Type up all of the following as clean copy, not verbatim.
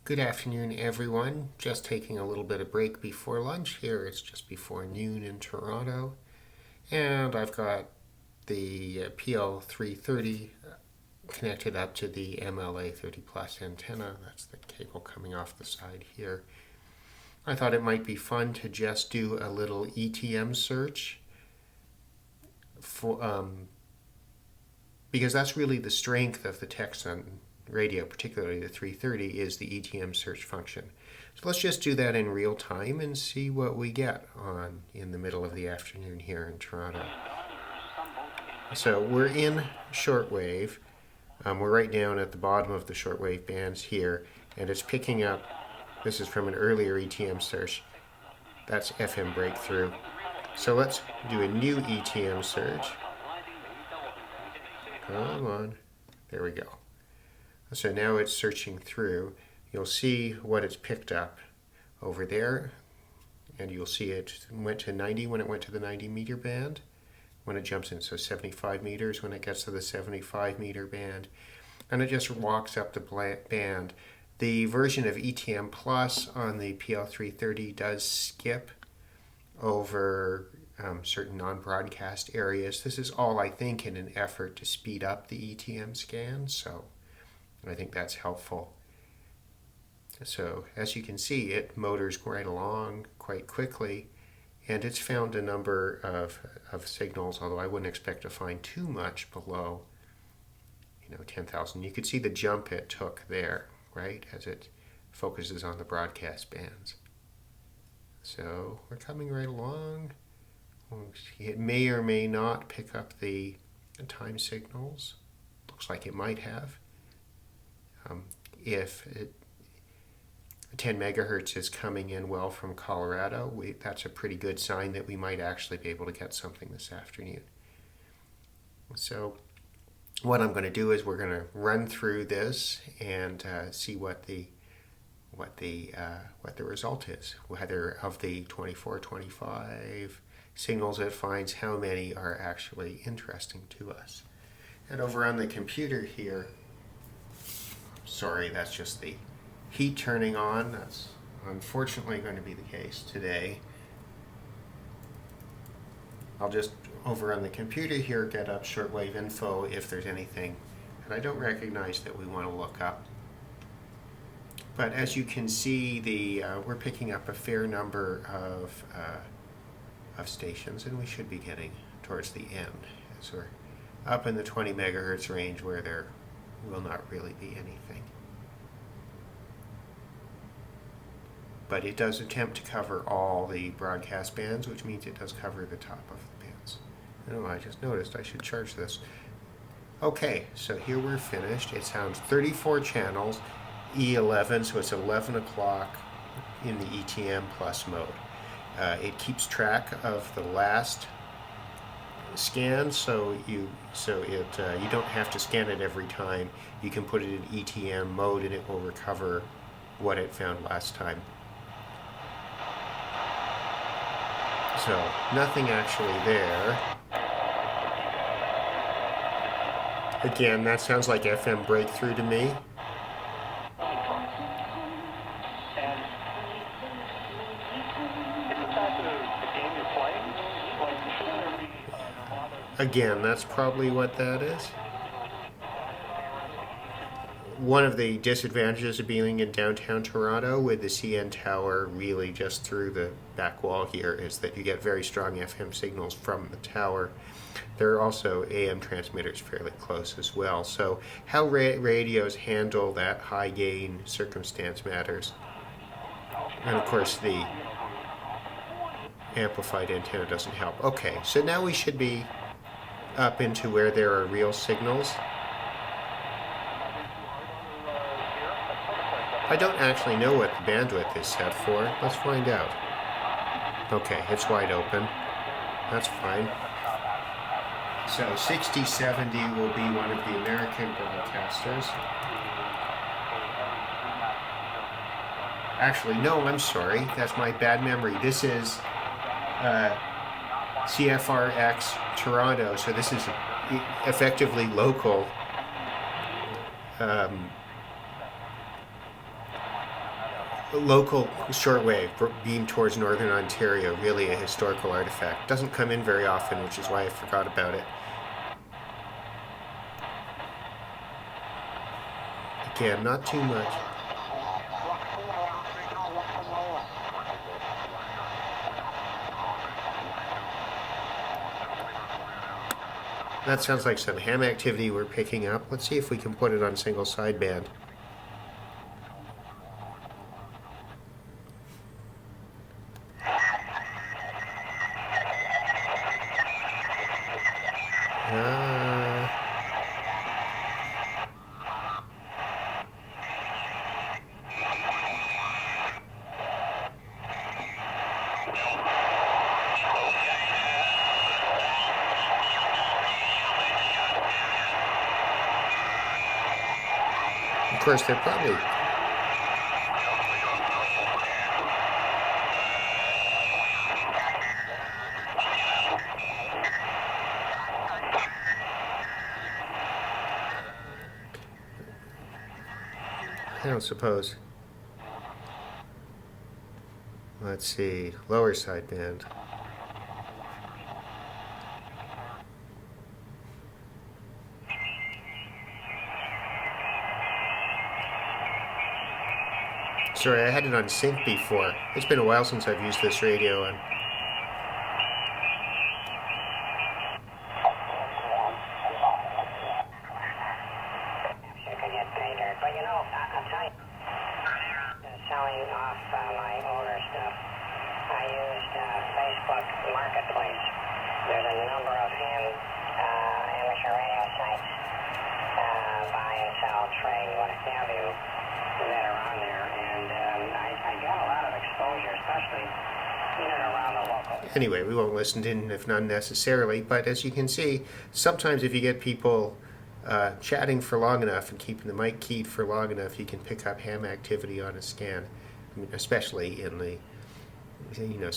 Good afternoon, everyone. Just taking a little bit of break before lunch here. It's just before noon in Toronto. And I've got the PL330 connected up to the MLA 30 plus antenna. That's the cable coming off the side here. I thought it might be fun to just do a little ETM search for because that's really the strength of the Tecsun radio, particularly the 330, is the ETM search function. So let's just do that in real time and see what we get on in the middle of the afternoon here in Toronto. So we're in shortwave. We're right down at the bottom of the shortwave bands here, and it's picking up, this is from an earlier ETM search, that's FM breakthrough. So let's do a new ETM search. Come on, there we go. So now it's searching through. You'll see what it's picked up over there, and you'll see it went to 90 when it went to the 90 meter band. When it jumps in, so 75 meters when it gets to the 75 meter band, and it just walks up the band. The version of ETM Plus on the PL330 does skip over certain non-broadcast areas. This is all, I think, in an effort to speed up the ETM scan, so I think that's helpful. So as you can see, it motors right along quite quickly, and it's found a number of signals, although I wouldn't expect to find too much below 10,000. You could see the jump it took there, right, as it focuses on the broadcast bands. So we're coming right along. It may or may not pick up the time signals. Looks like it might have. If 10 megahertz is coming in well from Colorado, that's a pretty good sign that we might actually be able to get something this afternoon. So what I'm going to do is we're going to run through this and see what the result is. Whether of the 24, 25 signals it finds, how many are actually interesting to us. And over on the computer here, sorry, that's just the heat turning on. That's unfortunately going to be the case today. I'll just, over on the computer here, get up shortwave info if there's anything that I don't recognize that we want to look up. But as you can see, we're picking up a fair number of stations, and we should be getting towards the end as we're up in the 20 megahertz range where there will not really be anything. But it does attempt to cover all the broadcast bands, which means it does cover the top of the bands. Oh, I just noticed I should charge this. Okay, so here we're finished. It sounds 34 channels, E11, so it's 11 o'clock in the ETM Plus mode. It keeps track of the last scan, so you don't have to scan it every time. You can put it in ETM mode and it will recover what it found last time. So nothing actually there. Again, that sounds like FM breakthrough to me. Again, that's probably what that is. One of the disadvantages of being in downtown Toronto with the CN tower really just through the back wall here is that you get very strong FM signals from the tower. There are also AM transmitters fairly close as well. So how radios handle that high gain circumstance matters. And of course the amplified antenna doesn't help. Okay, so now we should be up into where there are real signals. I don't actually know what the bandwidth is set for. Let's find out. Okay, it's wide open. That's fine. So 6070 will be one of the American broadcasters. Actually, no, I'm sorry. That's my bad memory. This is CFRX Toronto, so this is effectively local local shortwave beamed towards northern Ontario, really a historical artifact. Doesn't come in very often, which is why I forgot about it. Again, not too much. That sounds like some ham activity we're picking up. Let's see if we can put it on single sideband. Of course, they're probably... I don't suppose. Let's see, lower sideband. Sorry, I had it on sync before. It's been a while since I've used this radio. And selling off my older stuff, I used Facebook Marketplace. There's a number of amateur radio sites, buy and sell, trade, what have you, that are on there, and I got a lot of exposure, especially in and around the local. Anyway, we won't listen in if not necessarily, but as you can see, sometimes if you get people chatting for long enough and keeping the mic keyed for long enough, you can pick up ham activity on a scan. I mean, especially in the, the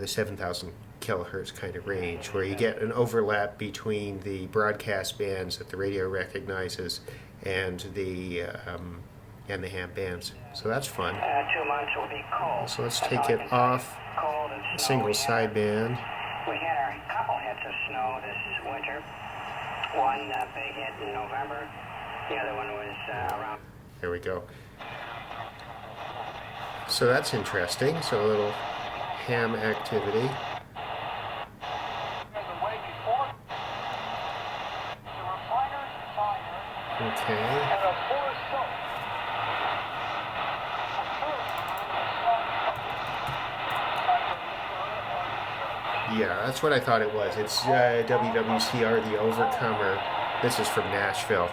7,000 kilohertz kind of range, where you get an overlap between the broadcast bands that the radio recognizes and the ham bands. So that's fun. 2 months will be cold. So let's take it off single sideband. We had a couple hits of snow this winter. One big hit in November. The other one was around. There we go. So that's interesting. So a little ham activity. Okay. Yeah, that's what I thought it was. It's WWCR The Overcomer. This is from Nashville.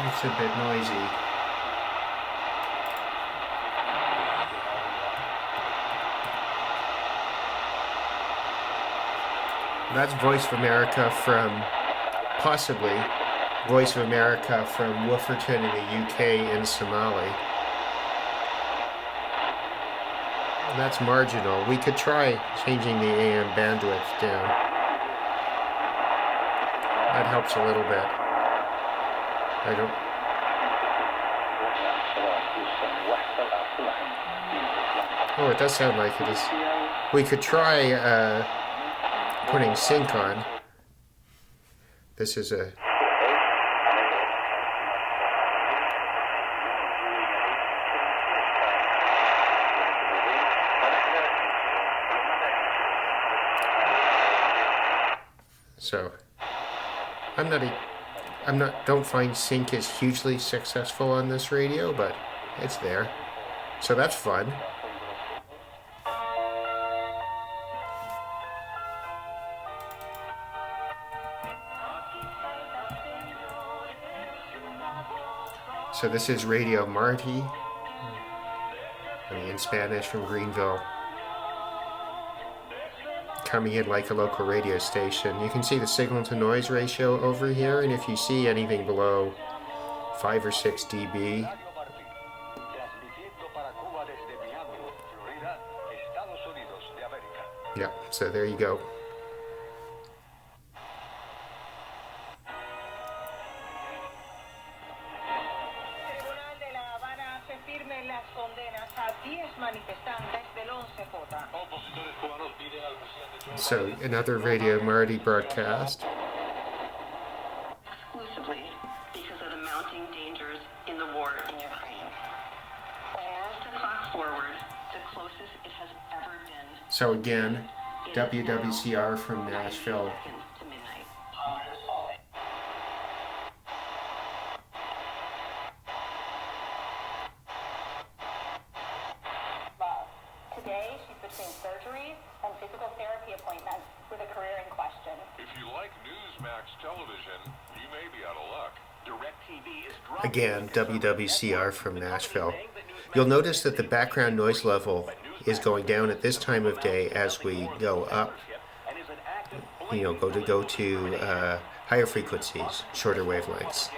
It's a bit noisy. That's Voice of America from, possibly, Voice of America from Wooferton in the UK and Somali. And that's marginal. We could try changing the AM bandwidth down. That helps a little bit. I don't... Oh, it does sound like it is. We could try putting sync on. This is a... So, don't find sync is hugely successful on this radio, but it's there. So that's fun. So this is Radio Marty, in Spanish from Greenville, coming in like a local radio station. You can see the signal to noise ratio over here, and if you see anything below 5 or 6 dB, Yeah, so there you go. So another Radio Marty broadcast. Exclusively because of the mounting dangers in the war in Ukraine. As the clock forward, the closest it has ever been. So again, WWCR from Nashville. To midnight. Today, she's between surgeries and physical therapy appointments with a career in question. If you like Newsmax television, you may be out of luck. DirecTV is dropping Again, WWCR from Nashville. You'll notice that the background noise level is going down at this time of day as we go up, go to higher frequencies, shorter wavelengths.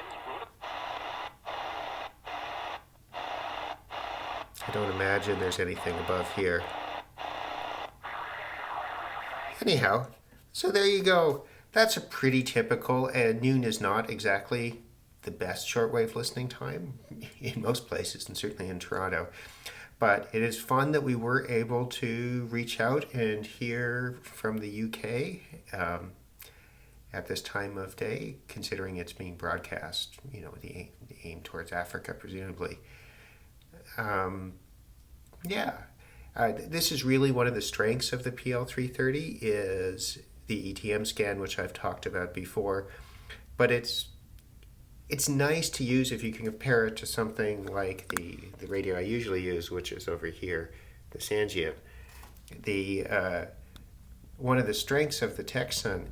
I don't imagine there's anything above here. Anyhow, so there you go. That's a pretty typical, and noon is not exactly the best shortwave listening time in most places, and certainly in Toronto. But it is fun that we were able to reach out and hear from the UK at this time of day, considering it's being broadcast, the aim towards Africa, presumably. This is really one of the strengths of the PL330 is the ETM scan, which I've talked about before. But it's nice to use if you can compare it to something like the radio I usually use, which is over here, the Sangean. One of the strengths of the Tecsun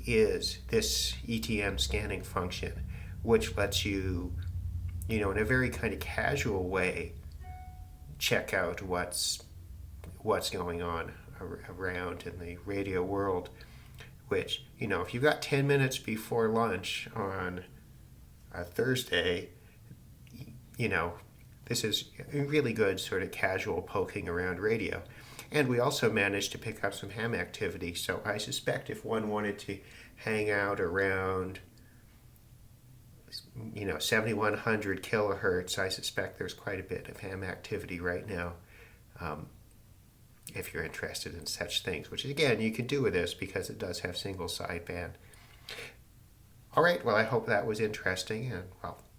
is this ETM scanning function, which lets you, in a very kind of casual way, check out what's going on around in the radio world, which, if you've got 10 minutes before lunch on a Thursday, this is a really good sort of casual poking around radio. And we also managed to pick up some ham activity, so I suspect if one wanted to hang out around 7100 kilohertz, I suspect there's quite a bit of ham activity right now, if you're interested in such things, which again you can do with this because it does have single sideband. All right, well, I hope that was interesting, and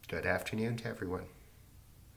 good afternoon to everyone.